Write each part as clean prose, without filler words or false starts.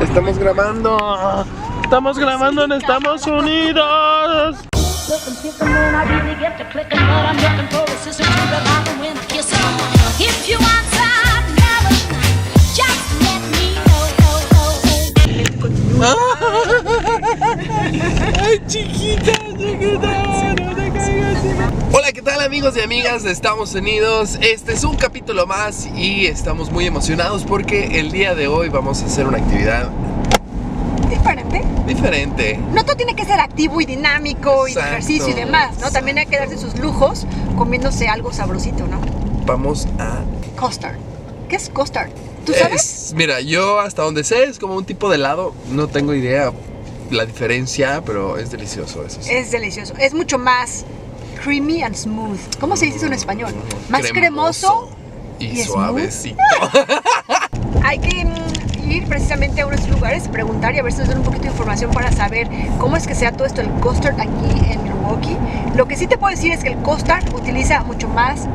Estamos grabando. Estamos grabando en Estados Unidos. Ay, chiquita, no te caigas. Hola, ¿qué tal, amigos y amigas de Estados Unidos? Este es un capítulo más y estamos muy emocionados porque el día de hoy vamos a hacer una actividad diferente. No todo tiene que ser activo y dinámico. Exacto, y de ejercicio y demás, ¿no? Exacto. También hay que darse sus lujos comiéndose algo sabrosito, ¿no? Vamos a... Custard. ¿Qué es custard? ¿Tú sabes? Mira, yo hasta donde sé es como un tipo de helado. No tengo idea la diferencia, pero es delicioso eso. Sí. Es delicioso. Es mucho más creamy and smooth. ¿Cómo se dice eso en español? Más cremoso y suavecito. Hay que ir precisamente a unos lugares, preguntar y a ver si nos dan un poquito de información para saber cómo es que sea todo esto el custard aquí en Milwaukee. Lo que sí te puedo decir es que el custard utiliza mucho más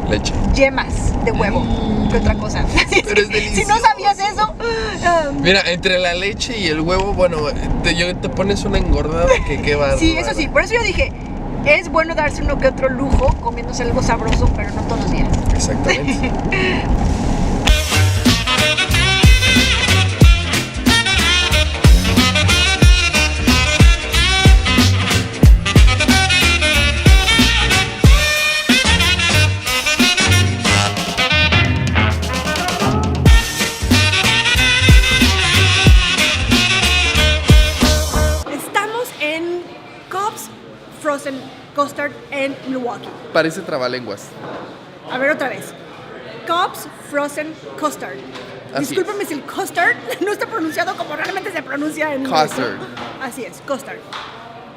leche, yemas de huevo que otra cosa. Pero es delicioso. Si no sabías eso, mira, entre la leche y el huevo, bueno, te pones una engordada que va. Sí, eso sí, por eso yo dije, es bueno darse uno que otro lujo comiéndose algo sabroso, pero no todos los días. Exactamente. Frozen Custard en Milwaukee. Parece trabalenguas. A ver otra vez. Cobb's Frozen Custard. Discúlpame si el custard no está pronunciado como realmente se pronuncia en inglés. Custard. Así es, custard.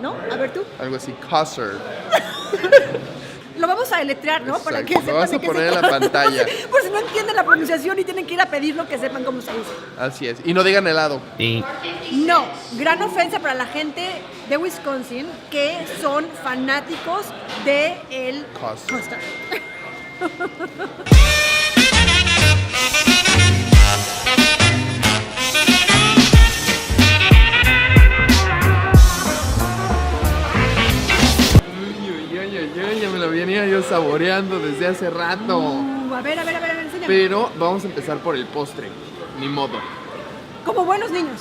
¿No? A ver tú. Algo así, custard. Lo vamos a deletrear, ¿no? Exacto. Para que sepan. Lo vas a poner en la pantalla. Por si no entienden la pronunciación y tienen que ir a pedirlo, que sepan cómo se dice. Así es. Y no digan helado. Sí. No, gran ofensa para la gente de Wisconsin que son fanáticos de el custard. Ya me lo venía yo saboreando desde hace rato. A ver, enséñame. Pero vamos a empezar por el postre. Ni modo. Como buenos niños.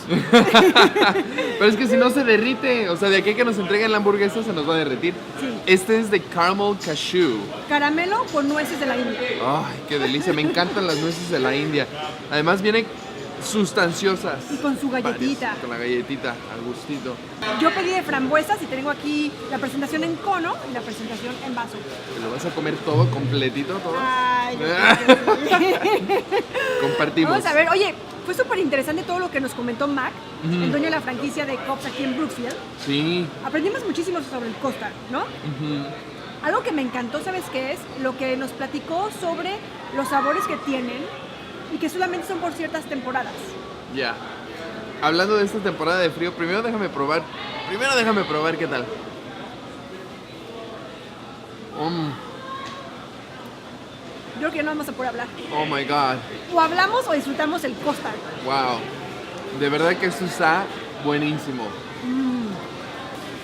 Pero es que si no se derrite, o sea, de aquí a que nos entreguen la hamburguesa se nos va a derretir. Sí. Este es de caramel cashew. Caramelo con nueces de la India. Ay, qué delicia, me encantan las nueces de la India. Además vienen sustanciosas. Y con su galletita. Con la galletita, al gustito. Yo pedí de frambuesas y tengo aquí la presentación en cono y la presentación en vaso. ¿Te lo vas a comer todo, completito, todo? Ay, compartimos. Vamos a ver, oye, fue súper interesante todo lo que nos comentó Mac, el dueño de la franquicia de Cobb's aquí en Brookfield. Sí. Aprendimos muchísimo sobre el custard, ¿no? Algo que me encantó, ¿sabes qué es? Lo que nos platicó sobre los sabores que tienen y que solamente son por ciertas temporadas. Ya. Hablando de esta temporada de frío, primero déjame probar qué tal. Yo creo que no vamos a poder hablar. Oh my god. O hablamos o disfrutamos el custard. Wow. De verdad que esto está buenísimo.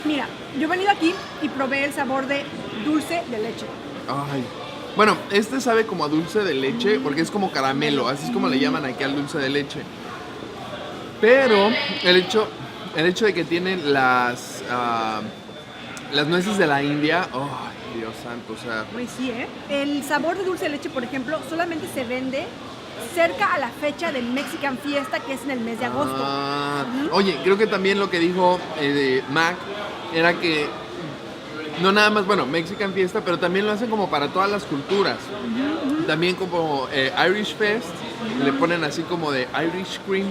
Mira, yo he venido aquí y probé el sabor de dulce de leche. Ay. Bueno, este sabe como a dulce de leche porque es como caramelo, así es como le llaman aquí al dulce de leche. Pero el hecho de que tienen las nueces de la India, oh, Dios santo, o sea. Pues sí, ¿eh? El sabor de dulce de leche, por ejemplo, solamente se vende cerca a la fecha del Mexican Fiesta, que es en el mes de agosto. Oye, creo que también lo que dijo Mac era que no nada más, bueno, Mexican Fiesta, pero también lo hacen como para todas las culturas. También como Irish Fest, le ponen así como de Irish Cream.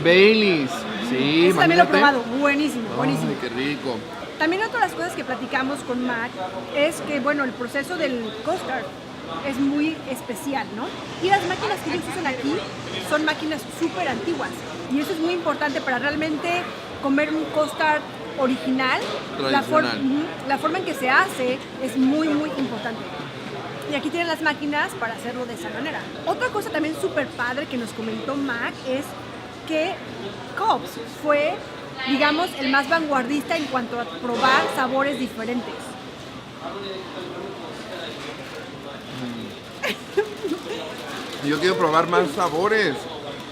Baileys, sí. Eso también lo he probado, buenísimo, buenísimo. Ay, qué rico. También otra de las cosas que platicamos con Mac es que, bueno, el proceso del custard es muy especial, ¿no? Y las máquinas que ellos usan aquí son máquinas súper antiguas. Y eso es muy importante para realmente comer un custard original. La forma en que se hace es muy, muy importante. Y aquí tienen las máquinas para hacerlo de esa manera. Otra cosa también súper padre que nos comentó Mac es que Cobb's fue, digamos, el más vanguardista en cuanto a probar sabores diferentes. Yo quiero probar más sabores.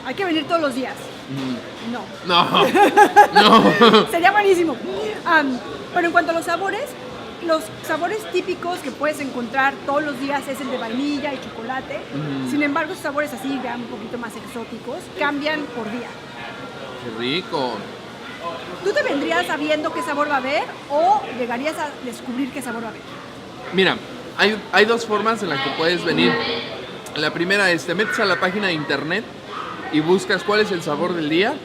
Hay que venir todos los días. No. No, no. Sería buenísimo. Pero en cuanto a los sabores típicos que puedes encontrar todos los días es el de vainilla y chocolate. Sin embargo, esos sabores así ya un poquito más exóticos cambian por día. Qué rico. ¿Tú te vendrías sabiendo qué sabor va a haber o llegarías a descubrir qué sabor va a haber? Mira, hay dos formas en las que puedes venir. La primera es, te metes a la página de internet y buscas cuál es el sabor del día.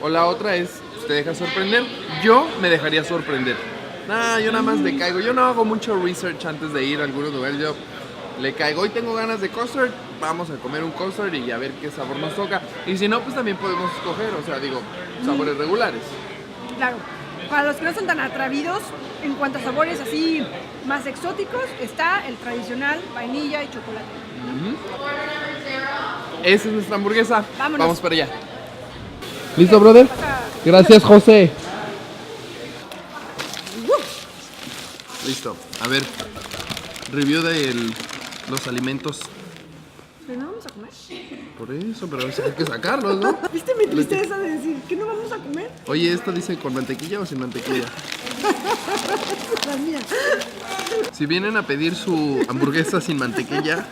O la otra es, te dejas sorprender. Yo me dejaría sorprender. Yo nada más le caigo. Yo no hago mucho research antes de ir a algunos lugares. Yo le caigo. Hoy tengo ganas de custard. Vamos a comer un custard y a ver qué sabor nos toca. Y si no, pues también podemos escoger. O sea, digo, sabores regulares. Claro. Para los que no son tan atrevidos, en cuanto a sabores así más exóticos, está el tradicional vainilla y chocolate. Esa es nuestra hamburguesa. Vámonos. Vamos para allá. ¿Listo, brother? Gracias, José. Listo. A ver, review de los alimentos. ¿Pero no vamos a comer? Por eso, pero hay que sacarlos, ¿no? ¿Viste mi tristeza de decir que no vamos a comer? Oye, ¿esto dice con mantequilla o sin mantequilla? La mía. Si vienen a pedir su hamburguesa sin mantequilla,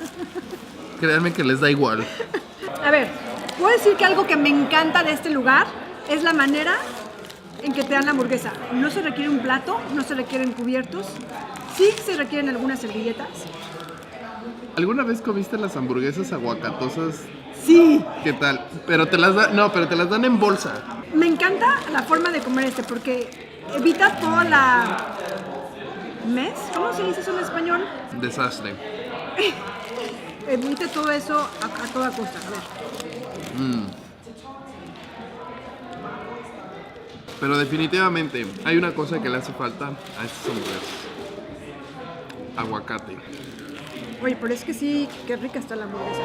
créanme que les da igual. A ver, puedo decir que algo que me encanta de este lugar es la manera en que te dan la hamburguesa. No se requiere un plato, no se requieren cubiertos, sí se requieren algunas servilletas. ¿Alguna vez comiste las hamburguesas aguacatosas? Sí. ¿Qué tal? Pero te las dan en bolsa. Me encanta la forma de comer porque evita toda la ¿cómo se dice eso en español? Desastre. Evita todo eso a toda costa. A ver. Pero definitivamente hay una cosa que le hace falta a estas hamburguesas. Aguacate. Oye, pero es que sí, qué rica está la hamburguesa.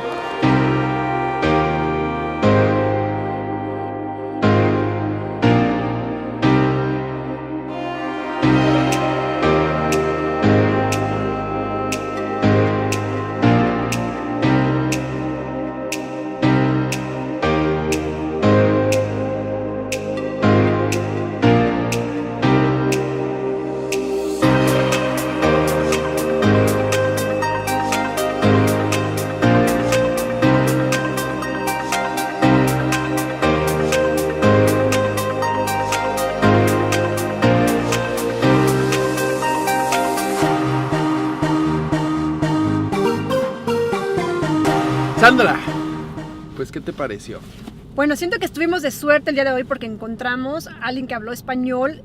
Sandra, pues ¿qué te pareció? Bueno, siento que estuvimos de suerte el día de hoy porque encontramos a alguien que habló español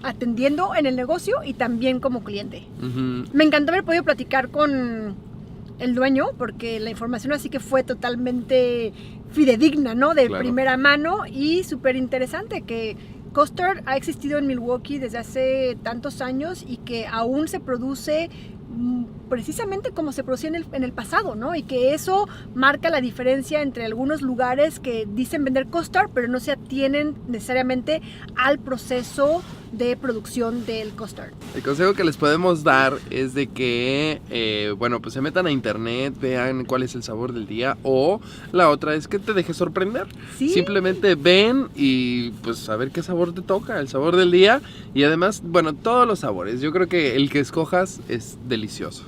atendiendo en el negocio y también como cliente. Me encantó haber podido platicar con el dueño porque la información así que fue totalmente fidedigna, ¿no? De primera mano y súper interesante que Custard ha existido en Milwaukee desde hace tantos años y que aún se produce precisamente como se producía en el pasado, ¿no? Y que eso marca la diferencia entre algunos lugares que dicen vender custard, pero no se atienen necesariamente al proceso de producción del custard. El consejo que les podemos dar es de que, pues se metan a internet, vean cuál es el sabor del día, o la otra es que te dejes sorprender. ¿Sí? Simplemente ven y pues a ver qué sabor te toca, el sabor del día, y además, todos los sabores. Yo creo que el que escojas es delicioso.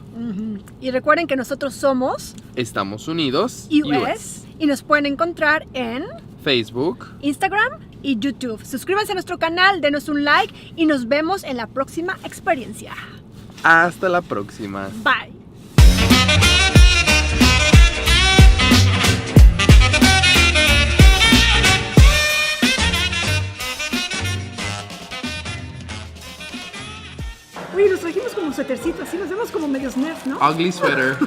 Y recuerden que nosotros somos Estamos Unidos US y nos pueden encontrar en Facebook, Instagram y YouTube. Suscríbanse a nuestro canal, denos un like y nos vemos en la próxima experiencia. Hasta la próxima. Bye. Oye, nos trajimos como un suétercito, así nos vemos como medios nerds, ¿no? Ugly sweater.